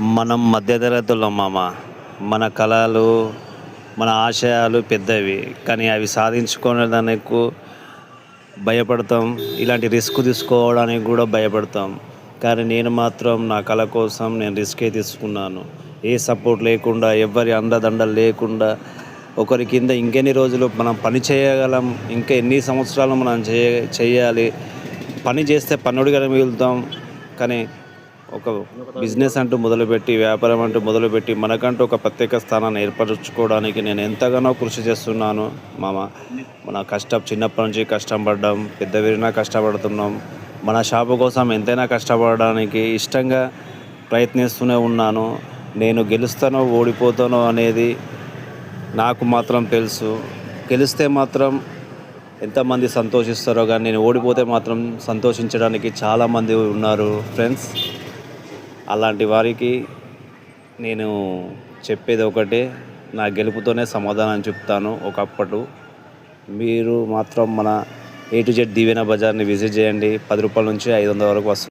మనం మధ్యతరగతులం మామ. మన కలలు, మన ఆశయాలు పెద్దవి. కానీ అవి సాధించుకోవడానికి భయపడతాం. ఇలాంటి రిస్క్ తీసుకోవడానికి కూడా భయపడతాం. కానీ నేను మాత్రం నా కల కోసం నేను రిస్కే తీసుకున్నాను. ఏ సపోర్ట్ లేకుండా, ఎవ్వరి అండదండలు లేకుండా, ఒకరి కింద ఇంకెన్ని రోజులు మనం పని చేయగలం, ఇంకా ఎన్ని సంవత్సరాలు మనం చేయాలి. పని చేస్తే పన్నుడిగానే మిగులుతాం. కానీ ఒక బిజినెస్ అంటూ మొదలుపెట్టి, వ్యాపారం అంటూ మొదలుపెట్టి, మనకంటూ ఒక ప్రత్యేక స్థానాన్ని ఏర్పరచుకోవడానికి నేను ఎంతగానో కృషి చేస్తున్నాను మామ. మన చిన్నప్పటి నుంచి కష్టం పడ్డాం, పెద్ద పెరిగినా కష్టపడుతున్నాం. మన షాపు కోసం ఎంతైనా కష్టపడడానికి ఇష్టంగా ప్రయత్నిస్తూనే ఉన్నాను. నేను గెలుస్తానో ఓడిపోతానో అనేది నాకు మాత్రం తెలుసు. గెలిస్తే మాత్రం ఎంతమంది సంతోషిస్తారో, కానీ నేను ఓడిపోతే మాత్రం సంతోషించడానికి చాలామంది ఉన్నారు ఫ్రెండ్స్. అలాంటి వారికి నేను చెప్పేది ఒకటే, నా గెలుపుతోనే సమాధానం చెప్తాను. ఒకప్పుడు మీరు మాత్రం మన A to Z దీవెన బజార్ని విజిట్ చేయండి. 10 రూపాయల నుంచి 500 వరకు వస్తుంది.